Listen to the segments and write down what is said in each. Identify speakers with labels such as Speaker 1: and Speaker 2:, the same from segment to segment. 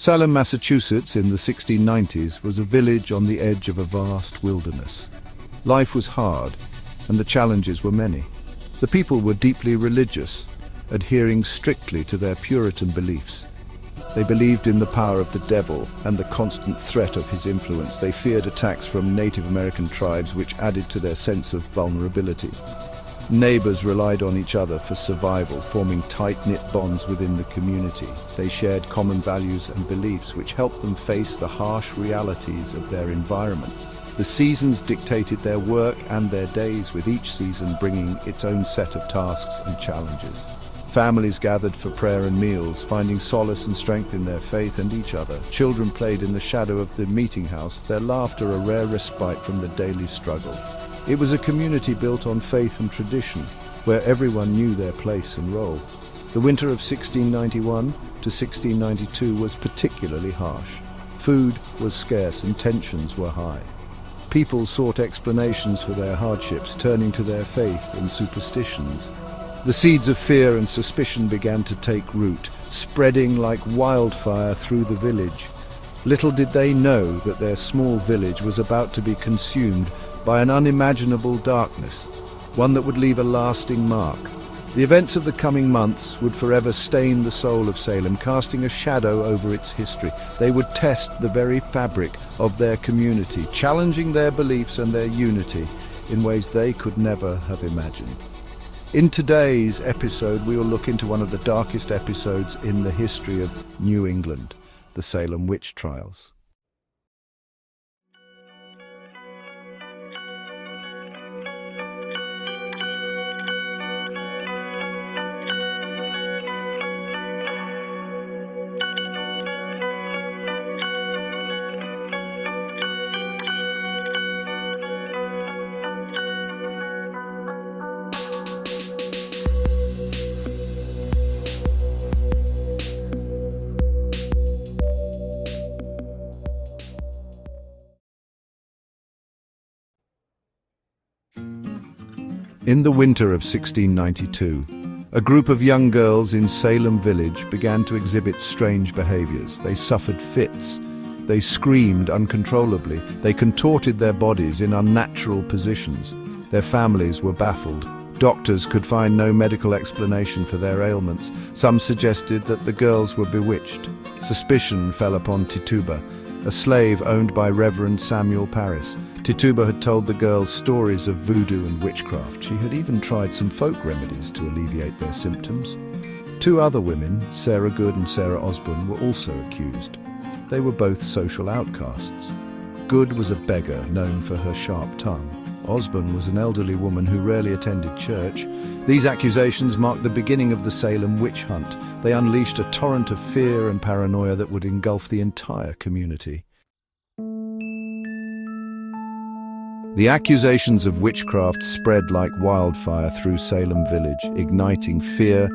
Speaker 1: Salem, Massachusetts, in the 1690s, was a village on the edge of a vast wilderness. Life was hard, and the challenges were many. The people were deeply religious, adhering strictly to their Puritan beliefs. They believed in the power of the devil and the constant threat of his influence. They feared attacks from Native American tribes, which added to their sense of vulnerability. Neighbors relied on each other for survival, forming tight-knit bonds within the community. They shared common values and beliefs, which helped them face the harsh realities of their environment. The seasons dictated their work and their days, with each season bringing its own set of tasks and challenges. Families gathered for prayer and meals, finding solace and strength in their faith and each other. Children played in the shadow of the meeting house, their laughter a rare respite from the daily struggle. It was a community built on faith and tradition, where everyone knew their place and role. The winter of 1691 to 1692 was particularly harsh. Food was scarce and tensions were high. People sought explanations for their hardships, turning to their faith and superstitions. The seeds of fear and suspicion began to take root, spreading like wildfire through the village. Little did they know that their small village was about to be consumed by an unimaginable darkness, one that would leave a lasting mark. The events of the coming months would forever stain the soul of Salem, casting a shadow over its history. They would test the very fabric of their community, challenging their beliefs and their unity in ways they could never have imagined. In today's episode, we will look into one of the darkest episodes in the history of New England, the Salem Witch Trials. In the winter of 1692, a group of young girls in Salem village began to exhibit strange behaviors. They suffered fits. They screamed uncontrollably. They contorted their bodies in unnatural positions. Their families were baffled. Doctors could find no medical explanation for their ailments. Some suggested that the girls were bewitched. Suspicion fell upon Tituba, a slave owned by Reverend Samuel Parris. Tituba had told the girls stories of voodoo and witchcraft. She had even tried some folk remedies to alleviate their symptoms. Two other women, Sarah Good and Sarah Osborne, were also accused. They were both social outcasts. Good was a beggar known for her sharp tongue. Osborne was an elderly woman who rarely attended church. These accusations marked the beginning of the Salem witch hunt. They unleashed a torrent of fear and paranoia that would engulf the entire community. The accusations of witchcraft spread like wildfire through Salem village, igniting fear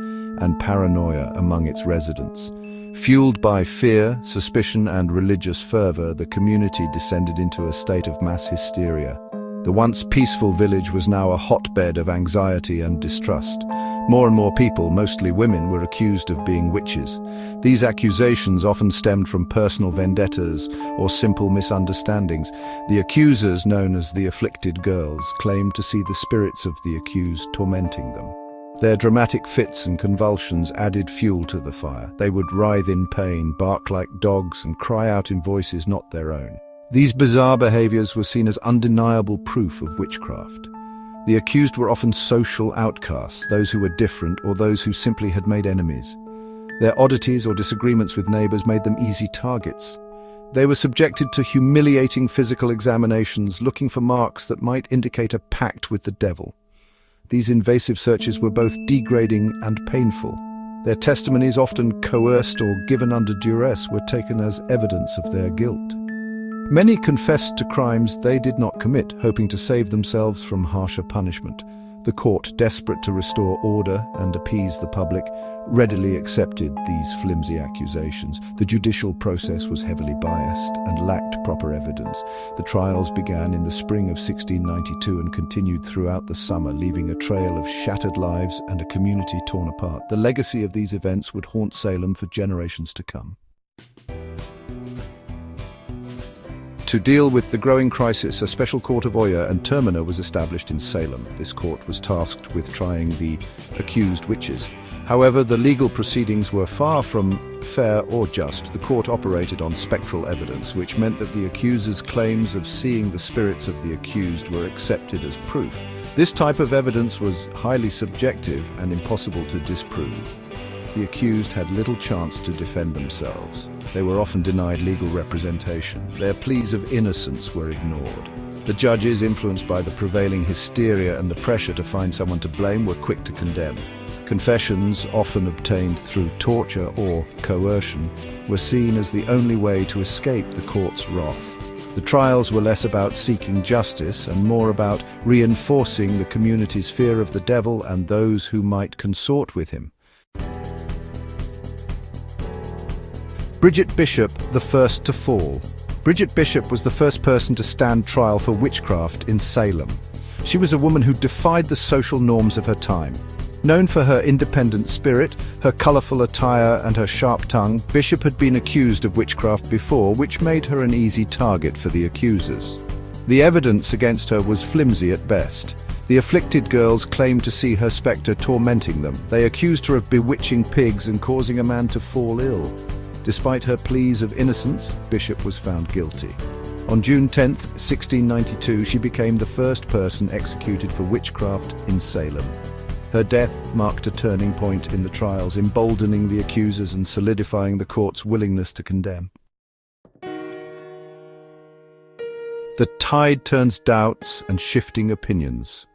Speaker 1: and paranoia among its residents. Fueled by fear, suspicion, and religious fervor, the community descended into a state of mass hysteria. The once peaceful village was now a hotbed of anxiety and distrust. More and more people, mostly women, were accused of being witches. These accusations often stemmed from personal vendettas or simple misunderstandings. The accusers, known as the afflicted girls, claimed to see the spirits of the accused tormenting them. Their dramatic fits and convulsions added fuel to the fire. They would writhe in pain, bark like dogs, and cry out in voices not their own. These bizarre behaviors were seen as undeniable proof of witchcraft. The accused were often social outcasts, those who were different or those who simply had made enemies. Their oddities or disagreements with neighbors made them easy targets. They were subjected to humiliating physical examinations, looking for marks that might indicate a pact with the devil. These invasive searches were both degrading and painful. Their testimonies, often coerced or given under duress, were taken as evidence of their guilt. Many confessed to crimes they did not commit, hoping to save themselves from harsher punishment. The court, desperate to restore order and appease the public, readily accepted these flimsy accusations. The judicial process was heavily biased and lacked proper evidence. The trials began in the spring of 1692 and continued throughout the summer, leaving a trail of shattered lives and a community torn apart. The legacy of these events would haunt Salem for generations to come. To deal with the growing crisis, a special court of Oyer and Terminer was established in Salem. This court was tasked with trying the accused witches. However, the legal proceedings were far from fair or just. The court operated on spectral evidence, which meant that the accuser's claims of seeing the spirits of the accused were accepted as proof. This type of evidence was highly subjective and impossible to disprove. The accused had little chance to defend themselves. They were often denied legal representation. Their pleas of innocence were ignored. The judges, influenced by the prevailing hysteria and the pressure to find someone to blame, were quick to condemn. Confessions, often obtained through torture or coercion, were seen as the only way to escape the court's wrath. The trials were less about seeking justice and more about reinforcing the community's fear of the devil and those who might consort with him. Bridget Bishop, the first to fall. Bridget Bishop was the first person to stand trial for witchcraft in Salem. She was a woman who defied the social norms of her time. Known for her independent spirit, her colorful attire, and her sharp tongue, Bishop had been accused of witchcraft before, which made her an easy target for the accusers. The evidence against her was flimsy at best. The afflicted girls claimed to see her spectre tormenting them. They accused her of bewitching pigs and causing a man to fall ill. Despite her pleas of innocence, Bishop was found guilty. On June 10, 1692, she became the first person executed for witchcraft in Salem. Her death marked a turning point in the trials, emboldening the accusers and solidifying the court's willingness to condemn. The tide turns doubts and shifting opinions.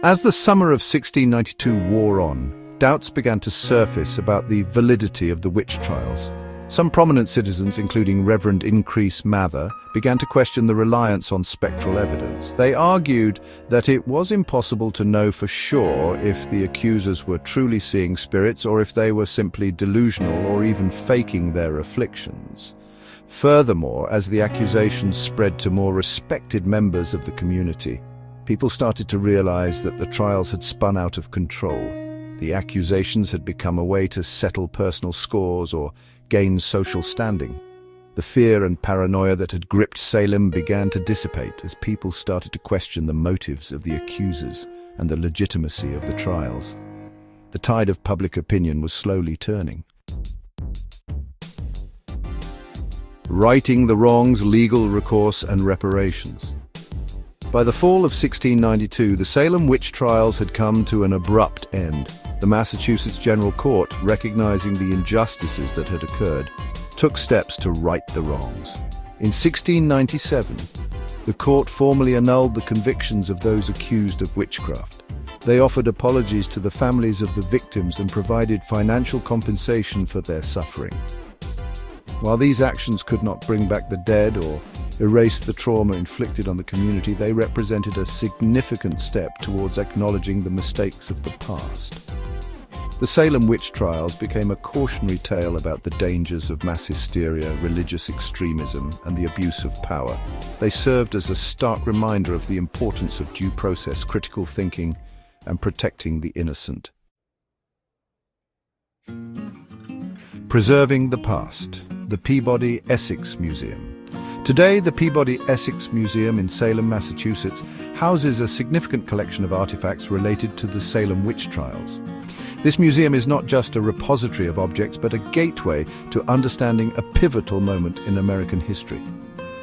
Speaker 1: As the summer of 1692 wore on, doubts began to surface about the validity of the witch trials. Some prominent citizens, including Reverend Increase Mather, began to question the reliance on spectral evidence. They argued that it was impossible to know for sure if the accusers were truly seeing spirits or if they were simply delusional or even faking their afflictions. Furthermore, as the accusations spread to more respected members of the community, people started to realize that the trials had spun out of control. The accusations had become a way to settle personal scores or gain social standing. The fear and paranoia that had gripped Salem began to dissipate as people started to question the motives of the accusers and the legitimacy of the trials. The tide of public opinion was slowly turning. Righting the wrongs, legal recourse, and reparations. By the fall of 1692, the Salem witch trials had come to an abrupt end. The Massachusetts General Court, recognizing the injustices that had occurred, took steps to right the wrongs. In 1697, the court formally annulled the convictions of those accused of witchcraft. They offered apologies to the families of the victims and provided financial compensation for their suffering. While these actions could not bring back the dead or erase the trauma inflicted on the community, they represented a significant step towards acknowledging the mistakes of the past. The Salem witch trials became a cautionary tale about the dangers of mass hysteria, religious extremism, and the abuse of power. They served as a stark reminder of the importance of due process, critical thinking, and protecting the innocent. Preserving the past. The Peabody Essex Museum. Today, the Peabody Essex Museum in Salem, Massachusetts, houses a significant collection of artifacts related to the Salem witch trials. This museum is not just a repository of objects, but a gateway to understanding a pivotal moment in American history.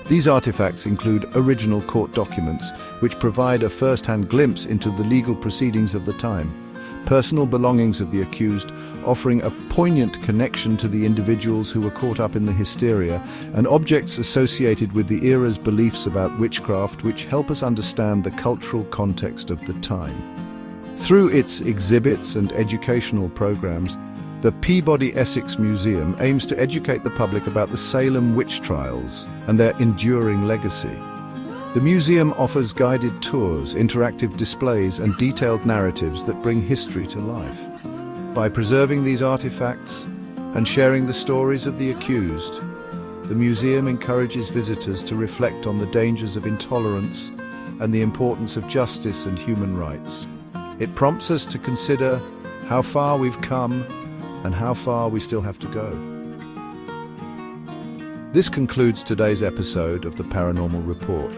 Speaker 1: These artifacts include original court documents, which provide a first-hand glimpse into the legal proceedings of the time, personal belongings of the accused, offering a poignant connection to the individuals who were caught up in the hysteria, and objects associated with the era's beliefs about witchcraft, which help us understand the cultural context of the time. Through its exhibits and educational programs, the Peabody Essex Museum aims to educate the public about the Salem witch trials and their enduring legacy. The museum offers guided tours, interactive displays, and detailed narratives that bring history to life. By preserving these artifacts and sharing the stories of the accused, the museum encourages visitors to reflect on the dangers of intolerance and the importance of justice and human rights. It prompts us to consider how far we've come and how far we still have to go. This concludes today's episode of the Paranormal Report.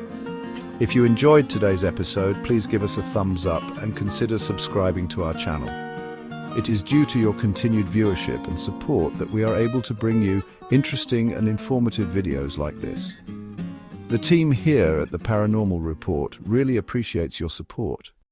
Speaker 1: If you enjoyed today's episode, please give us a thumbs up and consider subscribing to our channel. It is due to your continued viewership and support that we are able to bring you interesting and informative videos like this. The team here at the Paranormal Report really appreciates your support.